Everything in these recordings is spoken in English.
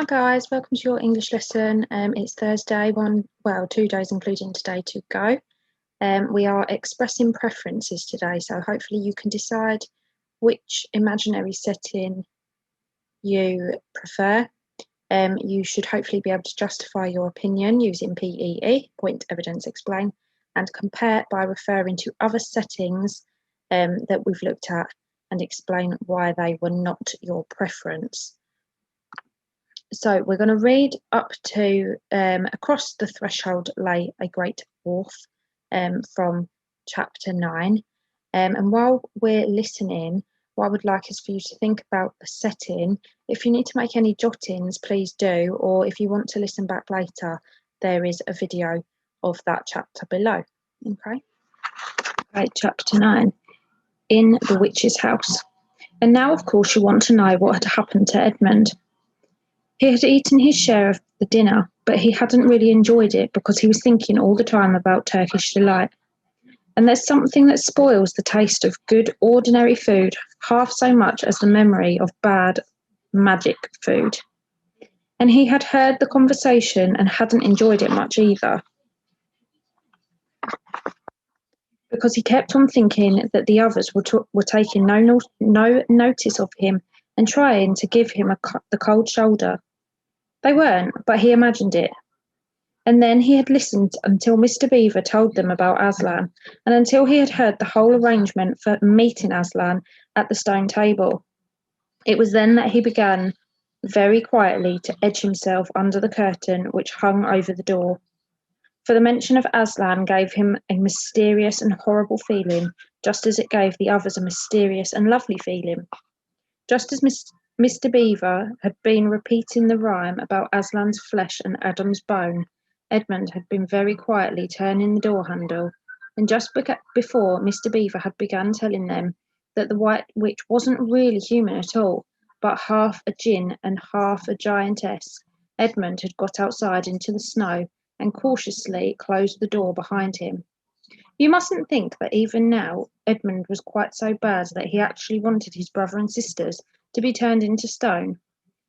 Hi guys, welcome to your English lesson. It's Thursday, 2 days including today to go. We are expressing preferences today, so hopefully you can decide which imaginary setting you prefer. You should hopefully be able to justify your opinion using PEE, point, evidence, explain, and compare by referring to other settings that we've looked at and explain why they were not your preference. So we're going to read up to Across the Threshold Lay a Great Wharf from chapter 9. And while we're listening, what I would like is for you to think about the setting. If you need to make any jottings, please do. Or if you want to listen back later, there is a video of that chapter below. Okay. Right, chapter 9. In the Witch's House. And now, of course, you want to know what had happened to Edmund. He had eaten his share of the dinner, but he hadn't really enjoyed it because he was thinking all the time about Turkish delight. And there's something that spoils the taste of good, ordinary food half so much as the memory of bad, magic food. And he had heard the conversation and hadn't enjoyed it much either, because he kept on thinking that the others were taking no notice of him and trying to give him the cold shoulder. They weren't, but he imagined it. And then he had listened until Mr. Beaver told them about Aslan, and until he had heard the whole arrangement for meeting Aslan at the stone table. It was then that he began, very quietly, to edge himself under the curtain which hung over the door. For the mention of Aslan gave him a mysterious and horrible feeling, just as it gave the others a mysterious and lovely feeling. Just as Mr. Beaver had been repeating the rhyme about Aslan's flesh and Adam's bone, Edmund had been very quietly turning the door handle, and just before Mr. Beaver had begun telling them that the White Witch wasn't really human at all, but half a djinn and half a giantess, Edmund had got outside into the snow and cautiously closed the door behind him. You mustn't think that even now Edmund was quite so bad that he actually wanted his brother and sisters to be turned into stone.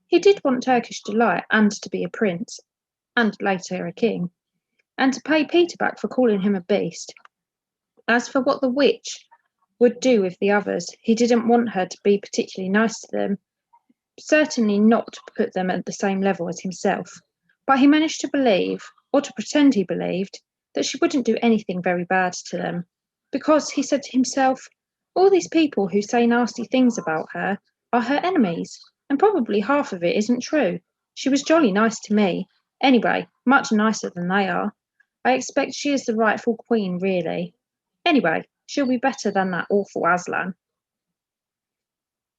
He did want Turkish delight and to be a prince, and later a king, and to pay Peter back for calling him a beast. As for what the witch would do with the others, he didn't want her to be particularly nice to them, certainly not to put them at the same level as himself. But he managed to believe, or to pretend he believed, that she wouldn't do anything very bad to them, because he said to himself, all these people who say nasty things about her are her enemies, and probably half of it isn't true. She was jolly nice to me. Anyway, much nicer than they are. I expect she is the rightful queen, really. Anyway, she'll be better than that awful Aslan.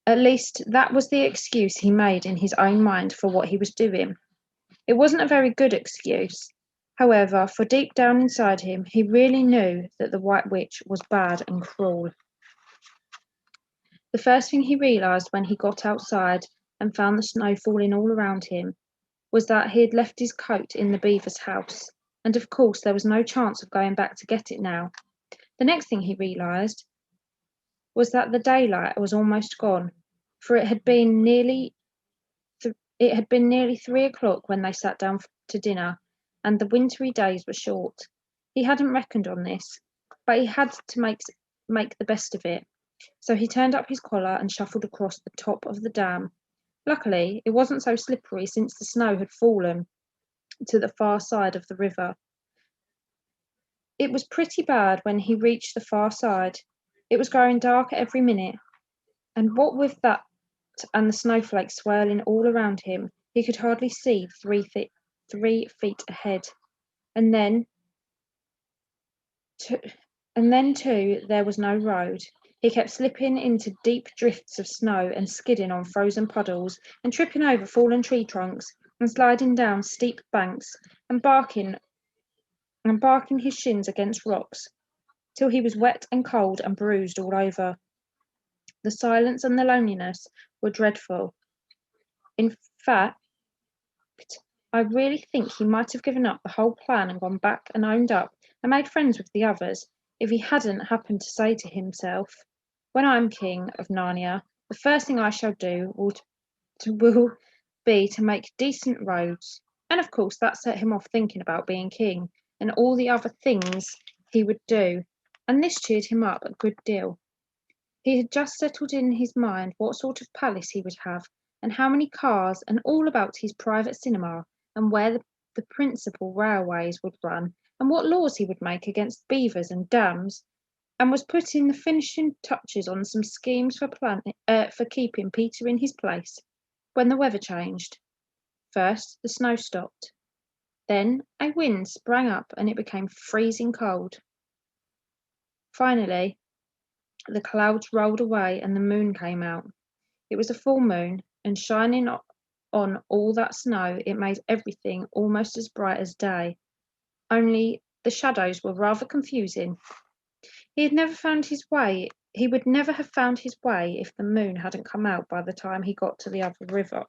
At least that was the excuse he made in his own mind for what he was doing. It wasn't a very good excuse, however, for deep down inside him, he really knew that the White Witch was bad and cruel. The first thing he realised when he got outside and found the snow falling all around him was that he had left his coat in the beaver's house, and of course there was no chance of going back to get it now. The next thing he realised was that the daylight was almost gone, for it had been nearly 3 o'clock when they sat down to dinner, and the wintry days were short. He hadn't reckoned on this, but he had to make the best of it. So he turned up his collar and shuffled across the top of the dam. Luckily, it wasn't so slippery since the snow had fallen to the far side of the river. It was pretty bad when he reached the far side. It was growing darker every minute, and what with that and the snowflakes swirling all around him, he could hardly see 3 feet ahead. And then, too, there was no road. He kept slipping into deep drifts of snow and skidding on frozen puddles and tripping over fallen tree trunks and sliding down steep banks and barking his shins against rocks till he was wet and cold and bruised all over. The silence and the loneliness were dreadful. In fact, I really think he might have given up the whole plan and gone back and owned up and made friends with the others if he hadn't happened to say to himself, when I'm king of Narnia, the first thing I shall do will be to make decent roads. And of course, that set him off thinking about being king and all the other things he would do, and this cheered him up a good deal. He had just settled in his mind what sort of palace he would have, and how many cars, and all about his private cinema, and where the principal railways would run, and what laws he would make against beavers and dams, and was putting the finishing touches on some schemes for keeping Peter in his place, when the weather changed. First, the snow stopped. Then a wind sprang up and it became freezing cold. Finally, the clouds rolled away and the moon came out. It was a full moon, and shining on all that snow, it made everything almost as bright as day. Only the shadows were rather confusing. He would never have found his way if the moon hadn't come out by the time he got to the other river.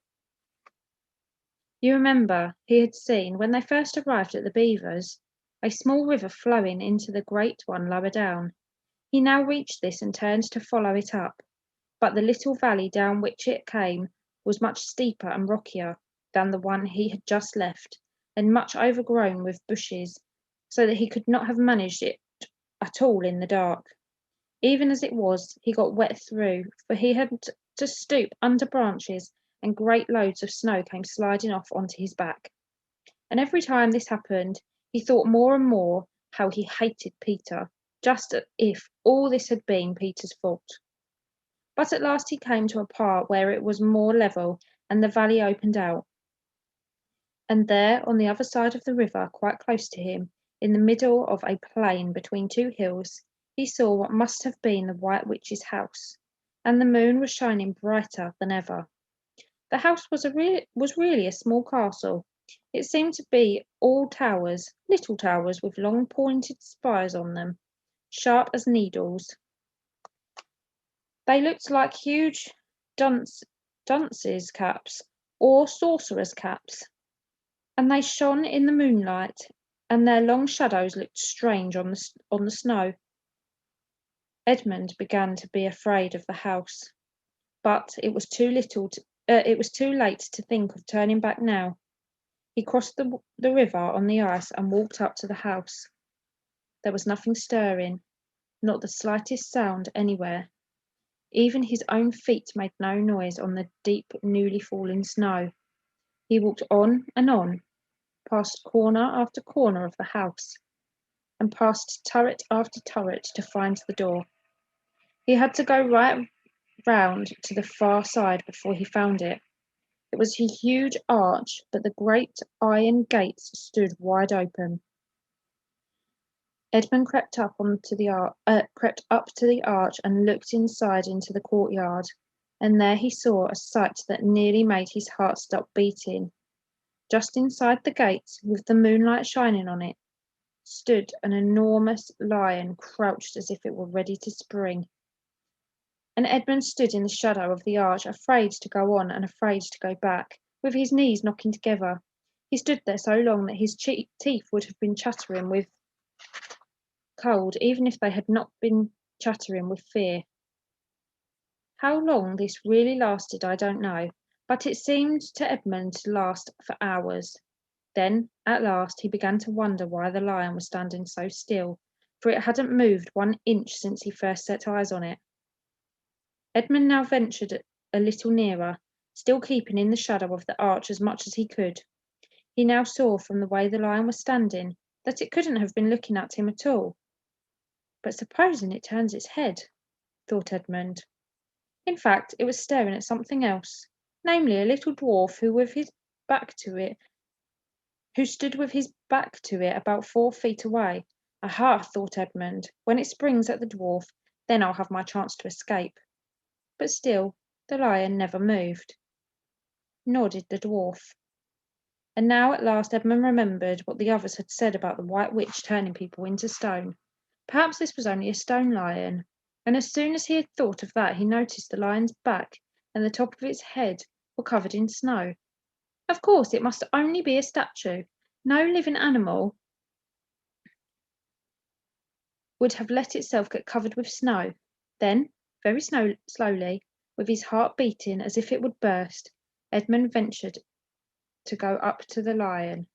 You remember, he had seen, when they first arrived at the Beavers, a small river flowing into the great one lower down. He now reached this and turned to follow it up, but the little valley down which it came was much steeper and rockier than the one he had just left, and much overgrown with bushes, so that he could not have managed it at all in the dark. Even as it was, he got wet through, for he had to stoop under branches, and great loads of snow came sliding off onto his back. And every time this happened, he thought more and more how he hated Peter, just as if all this had been Peter's fault. But at last he came to a part where it was more level and the valley opened out. And there, on the other side of the river, quite close to him, in the middle of a plain between two hills, he saw what must have been the White Witch's house, and the moon was shining brighter than ever. The house was really a small castle. It seemed to be all towers, little towers with long pointed spires on them, sharp as needles. They looked like huge dunces' caps or sorcerers' caps, and they shone in the moonlight, and their long shadows looked strange on the snow. Edmund began to be afraid of the house, but it was too late to think of turning back now. He crossed the river on the ice and walked up to the house. There was nothing stirring, not the slightest sound anywhere. Even his own feet made no noise on the deep, newly fallen snow. He walked on, past corner after corner of the house, and past turret after turret to find the door. He had to go right round to the far side before he found it. It was a huge arch, but the great iron gates stood wide open. Edmund crept up to the arch and looked inside into the courtyard, and there he saw a sight that nearly made his heart stop beating. Just inside the gate, with the moonlight shining on it, stood an enormous lion, crouched as if it were ready to spring. And Edmund stood in the shadow of the arch, afraid to go on and afraid to go back, with his knees knocking together. He stood there so long that his teeth would have been chattering with cold, even if they had not been chattering with fear. How long this really lasted, I don't know, but it seemed to Edmund to last for hours. Then, at last, he began to wonder why the lion was standing so still, for it hadn't moved 1 inch since he first set eyes on it. Edmund now ventured a little nearer, still keeping in the shadow of the arch as much as he could. He now saw from the way the lion was standing that it couldn't have been looking at him at all. But supposing it turns its head, thought Edmund. In fact, it was staring at something else, namely a little dwarf who stood with his back to it about 4 feet away. Aha, thought Edmund, when it springs at the dwarf, then I'll have my chance to escape. But still, the lion never moved. Nor did the dwarf. And now at last Edmund remembered what the others had said about the White Witch turning people into stone. Perhaps this was only a stone lion, and as soon as he had thought of that, he noticed the lion's back and the top of its head were covered in snow. Of course, it must only be a statue. No living animal would have let itself get covered with snow. Then, very slowly, with his heart beating as if it would burst, Edmund ventured to go up to the lion.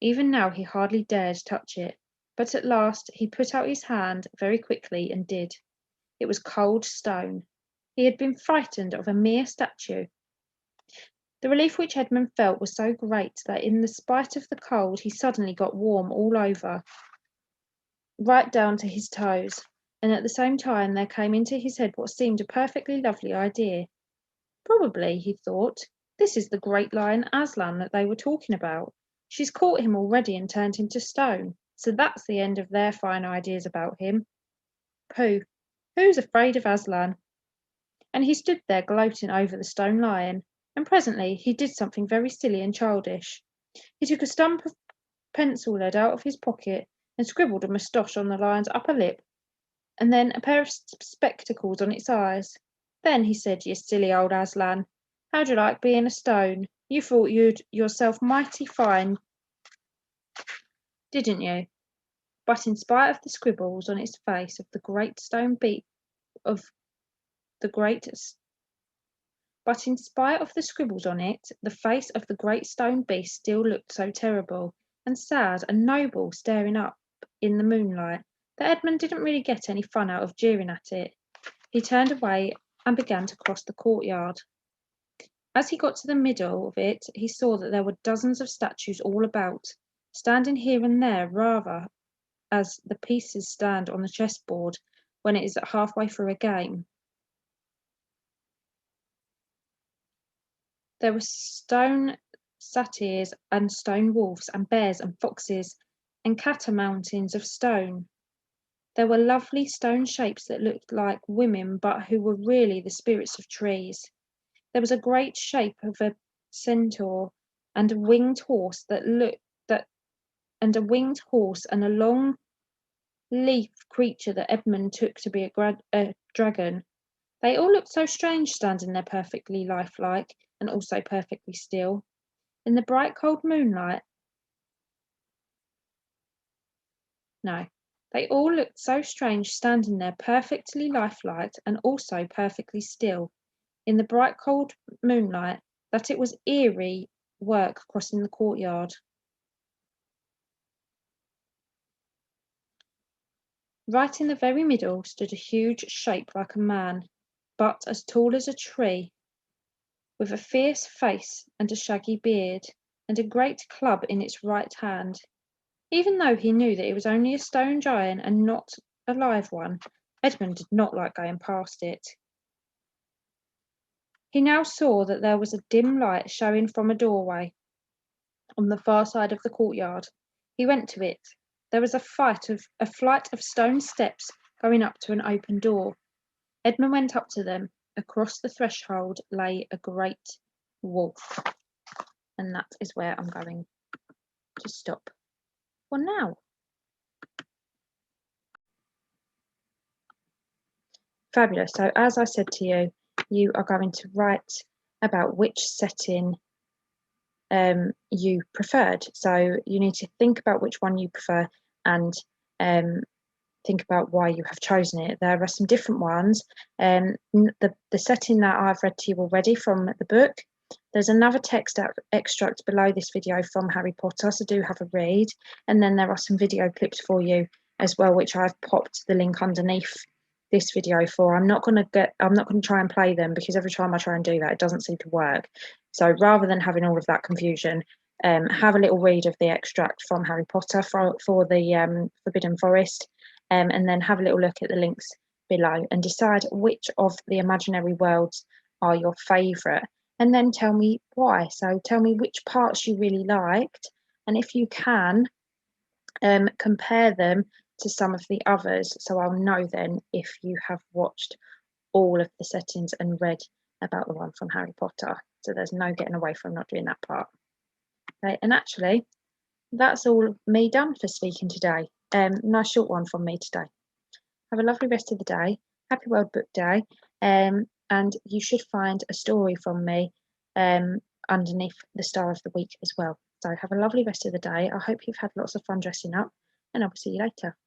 Even now he hardly dared touch it, but at last he put out his hand very quickly and did. It was cold stone. He had been frightened of a mere statue. The relief which Edmund felt was so great that in the spite of the cold he suddenly got warm all over, right down to his toes, and at the same time there came into his head what seemed a perfectly lovely idea. Probably, he thought, this is the great lion Aslan that they were talking about. She's caught him already and turned him to stone, so that's the end of their fine ideas about him. Pooh, who's afraid of Aslan? And he stood there gloating over the stone lion, and presently he did something very silly and childish. He took a stump of pencil lead out of his pocket and scribbled a moustache on the lion's upper lip, and then a pair of spectacles on its eyes. Then he said, "You silly old Aslan, how'd you like being a stone? You thought you'd yourself mighty fine, didn't you?" But in spite of the scribbles on its face of the great stone beast of the great But in spite of the scribbles on it, the face of the great stone beast still looked so terrible and sad and noble staring up in the moonlight that Edmund didn't really get any fun out of jeering at it. He turned away and began to cross the courtyard. As he got to the middle of it, he saw that there were dozens of statues all about, standing here and there rather as the pieces stand on the chessboard when it is halfway through a game. There were stone satyrs and stone wolves and bears and foxes and catamountains of stone. There were lovely stone shapes that looked like women but who were really the spirits of trees. There was a great shape of a centaur and a winged horse and a long leaf creature that Edmund took to be a dragon. They all looked so strange standing there perfectly lifelike and also perfectly still. In the bright cold moonlight, they all looked so strange standing there perfectly lifelike and also perfectly still. In the bright cold moonlight, that it was eerie work crossing the courtyard. Right in the very middle stood a huge shape like a man, but as tall as a tree, with a fierce face and a shaggy beard, and a great club in its right hand. Even though he knew that it was only a stone giant and not a live one, Edmund did not like going past it. He now saw that there was a dim light showing from a doorway on the far side of the courtyard. He went to it. There was a flight of stone steps going up to an open door. Edmund went up to them. Across the threshold lay a great wolf. And that is where I'm going to stop for now. Fabulous. So as I said to you, you are going to write about which setting you preferred. So you need to think about which one you prefer and think about why you have chosen it. There are some different ones. The setting that I've read to you already from the book. There's another text extract below this video from Harry Potter, so do have a read. And then there are some video clips for you as well, which I've popped the link underneath this video for. I'm not going to try and play them because every time I try and do that, it doesn't seem to work. So rather than having all of that confusion, have a little read of the extract from Harry Potter for the Forbidden Forest, and then have a little look at the links below and decide which of the imaginary worlds are your favourite, and then tell me why. So tell me which parts you really liked, and if you can, compare them to some of the others, so I'll know then if you have watched all of the settings and read about the one from Harry Potter. So there's no getting away from not doing that part. Okay, and actually, that's all me done for speaking today. Nice short one from me today. Have a lovely rest of the day. Happy World Book Day. And you should find a story from me underneath the Star of the Week as well. So have a lovely rest of the day. I hope you've had lots of fun dressing up, and I will see you later.